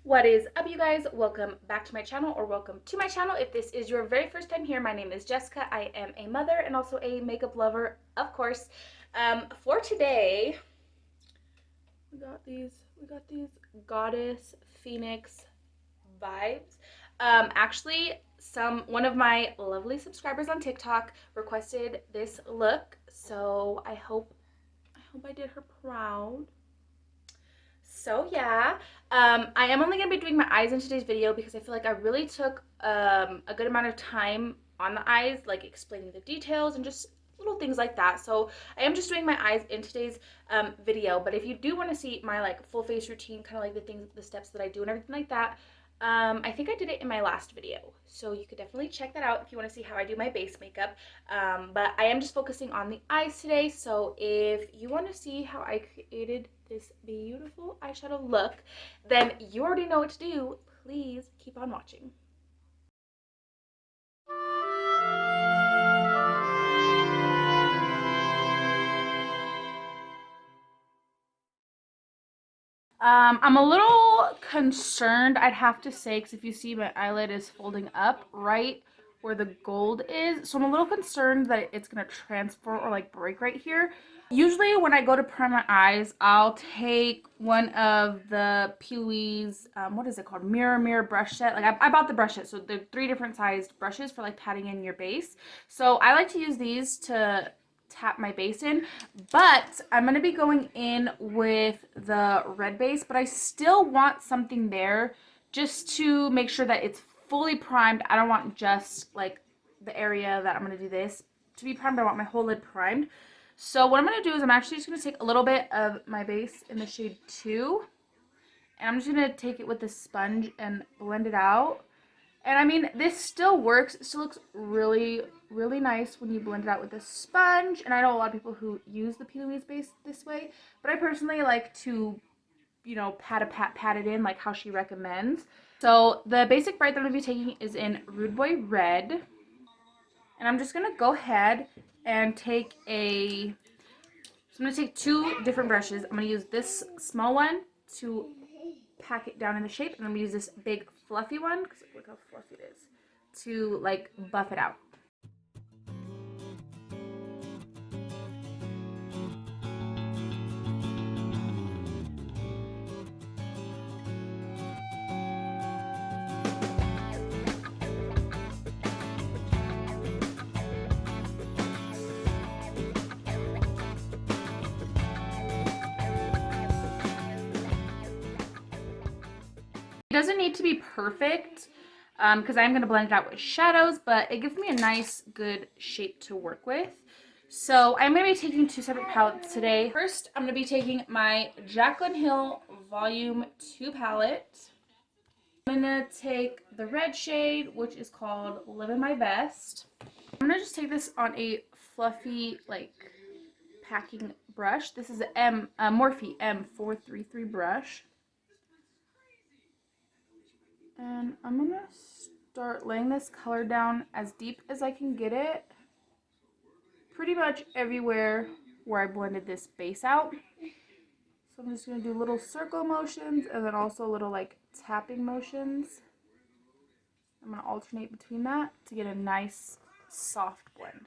What is up, you guys? Welcome back to my channel, or welcome to my channel if this is your very first time here. My name is Jessica. I am a mother and also a makeup lover, of course. For today, we got these goddess phoenix vibes. Actually, one of my lovely subscribers on TikTok requested this look, so I hope I did her proud. So yeah, I am only going to be doing my eyes in today's video because I feel like I really took a good amount of time on the eyes, like explaining the details and just little things like that. So I am just doing my eyes in today's video. But if you do want to see my like full face routine, kind of like the steps that I do and everything like that, I think I did it in my last video, so you could definitely check that out if you want to see how I do my base makeup. But I am just focusing on the eyes today, so if you want to see how I created this beautiful eyeshadow look, then you already know what to do. Please keep on watching. I'm a little concerned, I'd have to say, because if you see my eyelid is folding up right where the gold is. So I'm a little concerned that it's going to transfer or like break right here. Usually when I go to prime my eyes, I'll take one of the P. Louise, what is it called? Mirror brush set. Like I bought the brush set. So they're 3 different sized brushes for like patting in your base. So I like to use these to tap my base in, but I'm going to be going in with the red base, but I still want something there just to make sure that it's fully primed. I don't want just like the area that I'm going to do this to be primed. I want my whole lid primed. So what I'm going to do is I'm actually just going to take a little bit of my base in the shade 2, and I'm just going to take it with the sponge and blend it out. And I mean, this still works. It still looks really, really nice when you blend it out with a sponge. And I know a lot of people who use the P. Louise base this way, but I personally like to, you know, pat it in like how she recommends. So the basic bright that I'm going to be taking is in Rude Boy Red. And I'm just going to go ahead and take I'm going to take 2 different brushes. I'm going to use this small one to pack it down in the shape, and I'm going to use this big fluffy one, because look how fluffy it is, to like buff it out. It doesn't need to be perfect because I'm going to blend it out with shadows, but it gives me a nice, good shape to work with. So I'm going to be taking 2 separate palettes today. First, I'm going to be taking my Jaclyn Hill Volume 2 palette. I'm going to take the red shade, which is called Living My Best. I'm going to just take this on a fluffy, like, packing brush. This is a Morphe M433 brush. And I'm going to start laying this color down as deep as I can get it. Pretty much everywhere where I blended this base out. So I'm just going to do little circle motions and then also little like tapping motions. I'm going to alternate between that to get a nice soft blend.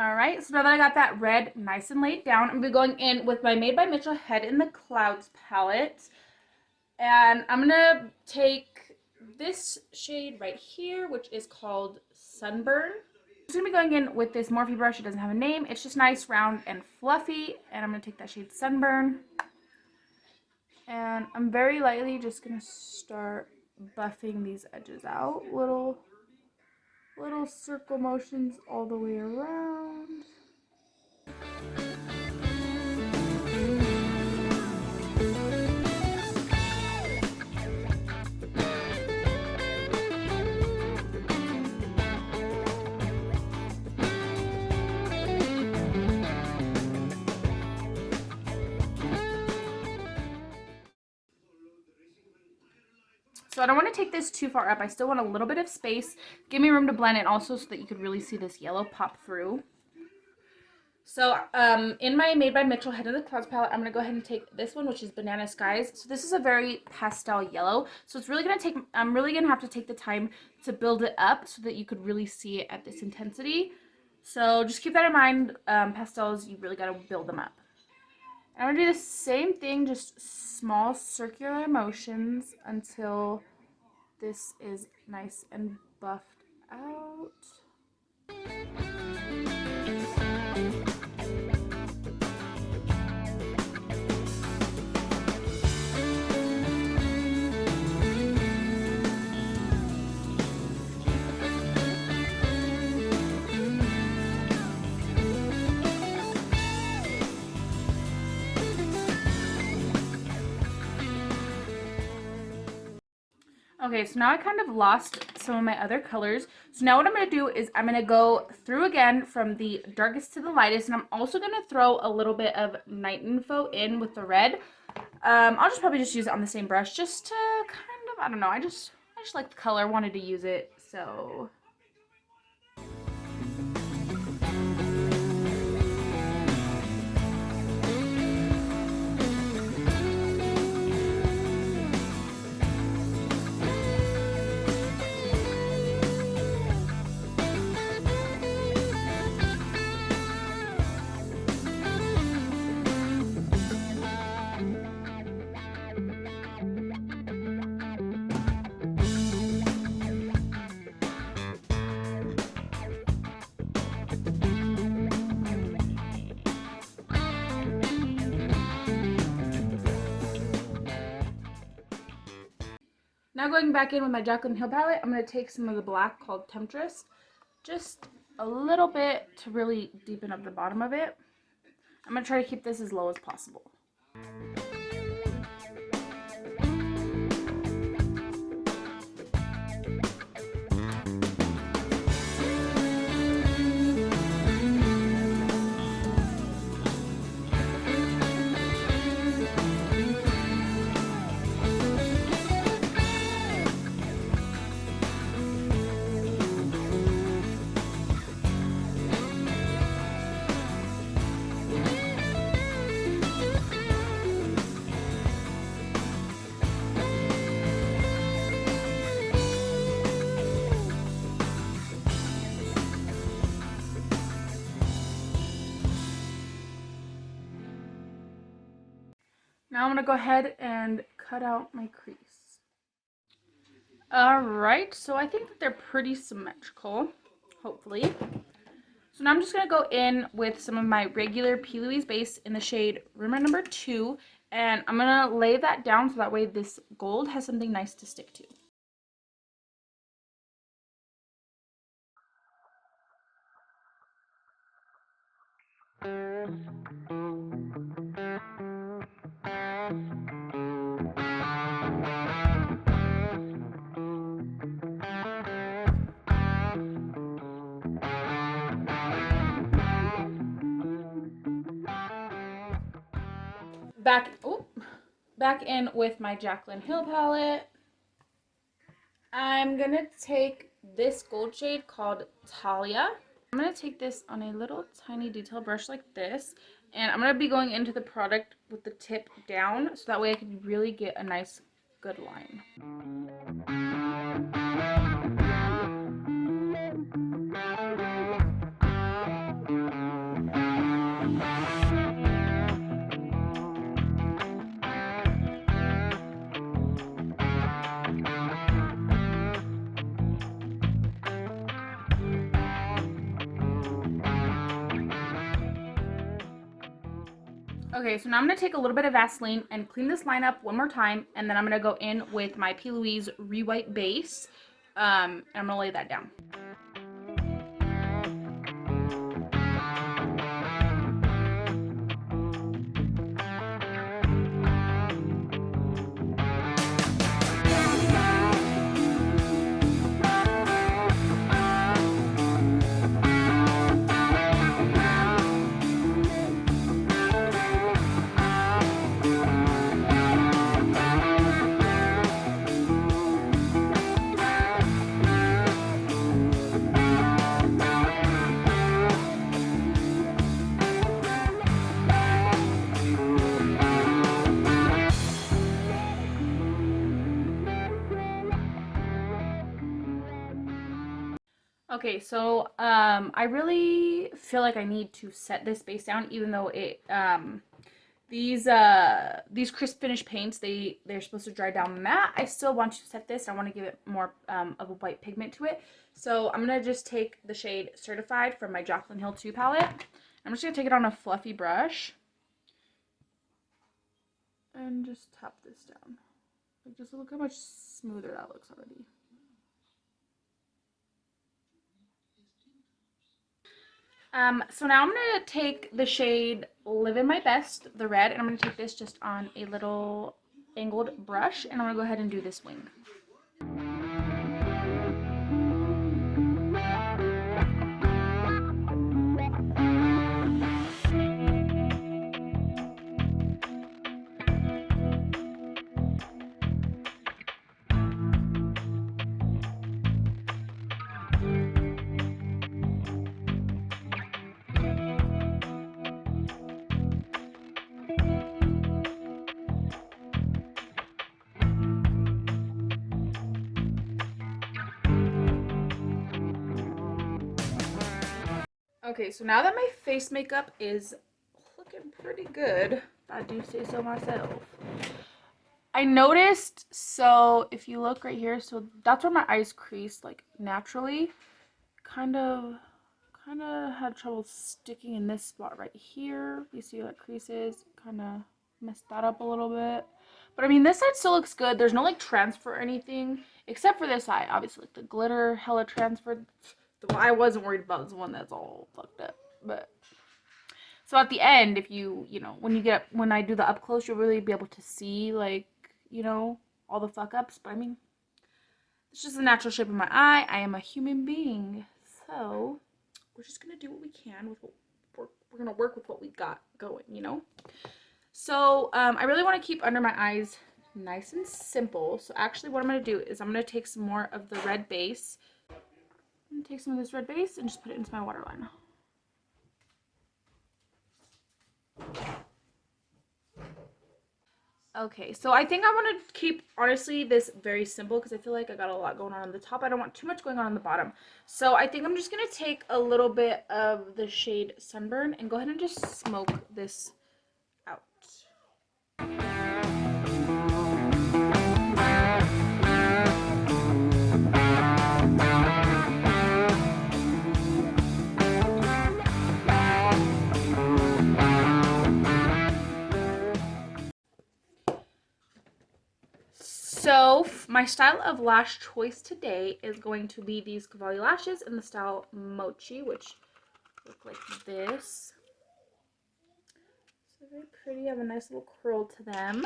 Alright, so now that I got that red nice and laid down, I'm going to be going in with my Made by Mitchell Head in the Clouds palette. And I'm going to take this shade right here, which is called Sunburn. I'm just going to be going in with this Morphe brush. It doesn't have a name. It's just nice, round, and fluffy. And I'm going to take that shade Sunburn. And I'm very lightly just going to start buffing these edges out. Little circle motions all the way around. So I don't want to take this too far up. I still want a little bit of space. Give me room to blend it also so that you could really see this yellow pop through. So in my Made by Mitchell Head of the Clouds palette, I'm going to go ahead and take this one, which is Banana Skies. So this is a very pastel yellow. So it's really going to take, I'm really going to have to take the time to build it up so that you could really see it at this intensity. So just keep that in mind. Pastels, you really got to build them up. I'm going to do the same thing, just small circular motions until this is nice and buffed out. Okay, so now I kind of lost some of my other colors. So now what I'm going to do is I'm going to go through again from the darkest to the lightest. And I'm also going to throw a little bit of Night Info in with the red. I'll just probably just use it on the same brush just to kind of, I don't know, I just like the color, wanted to use it, so... Now going back in with my Jaclyn Hill palette, I'm going to take some of the black called Temptress, just a little bit to really deepen up the bottom of it. I'm going to try to keep this as low as possible. Now I'm going to go ahead and cut out my crease. Alright, so I think that they're pretty symmetrical, hopefully. So now I'm just going to go in with some of my regular P. Louise base in the shade Rumor Number 2, and I'm going to lay that down so that way this gold has something nice to stick to. Back in with my Jaclyn Hill palette. I'm gonna take this gold shade called Talia. I'm gonna take this on a little tiny detail brush like this, and I'm gonna be going into the product with the tip down so that way I can really get a nice good line. Okay, so now I'm going to take a little bit of Vaseline and clean this line up one more time, and then I'm going to go in with my P. Louise Rewhite base, and I'm going to lay that down. Okay, so I really feel like I need to set this base down, even though these crisp finish paints, they're supposed to dry down matte. I still want to set this. I want to give it more of a white pigment to it. So I'm gonna just take the shade Certified from my Jaclyn Hill 2 palette. I'm just gonna take it on a fluffy brush and just tap this down. Like, just look how much smoother that looks already. So now I'm gonna take the shade Living My Best, the red, and I'm gonna take this just on a little angled brush, and I'm gonna go ahead and do this wing. Okay, so now that my face makeup is looking pretty good, if I do say so myself, I noticed, so if you look right here, so that's where my eyes crease, like, naturally. Kind of had trouble sticking in this spot right here. You see how it creases? Kind of messed that up a little bit. But I mean, this side still looks good. There's no like transfer or anything, except for this side. Obviously, like the glitter hella transferred. The one I wasn't worried about is the one that's all fucked up. But so at the end, if you know, when I do the up close, you'll really be able to see, like, you know, all the fuck ups. But I mean, it's just the natural shape of my eye. I am a human being. So we're just gonna do what we can with we're gonna work with what we got going, you know? So I really want to keep under my eyes nice and simple. So actually what I'm gonna do is I'm gonna take some more of the red base. I'm gonna take some of this red base and just put it into my waterline. Okay, so I think I want to keep, honestly, this very simple because I feel like I got a lot going on the top. I don't want too much going on the bottom. So I think I'm just going to take a little bit of the shade Sunburn and go ahead and just smoke this out. So my style of lash choice today is going to be these Cavalli lashes in the style Mochi, which look like this. So very pretty, have a nice little curl to them.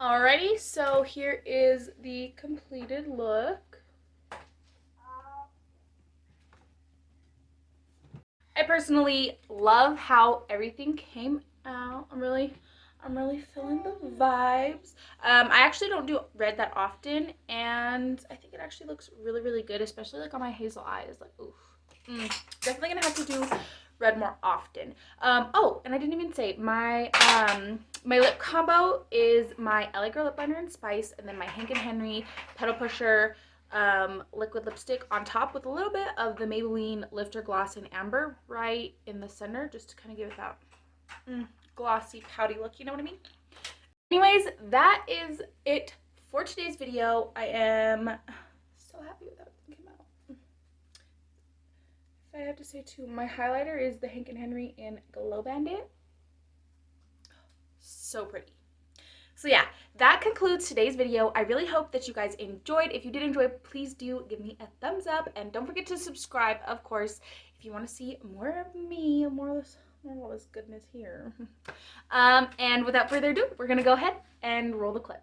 Alrighty, so here is the completed look. I personally love how everything came out. I'm really feeling the vibes. I actually don't do red that often, and I think it actually looks really good, especially like on my hazel eyes. Like, oof. Definitely gonna have to do red more often. Oh, and I didn't even say my my lip combo is my LA Girl lip liner in Spice, and then my Hank and Henry Petal Pusher liquid lipstick on top with a little bit of the Maybelline Lifter Gloss in Amber right in the center, just to kind of give it that glossy, pouty look, you know what I mean? Anyways, that is it for today's video. I am so happy with how it came out. If I have to say too, my highlighter is the Hank and Henry in Glow Bandit. So pretty. So yeah, that concludes today's video. I really hope that you guys enjoyed. If you did enjoy, please do give me a thumbs up, and don't forget to subscribe, of course, if you want to see more of me, more of all this goodness here. And without further ado, we're gonna go ahead and roll the clip.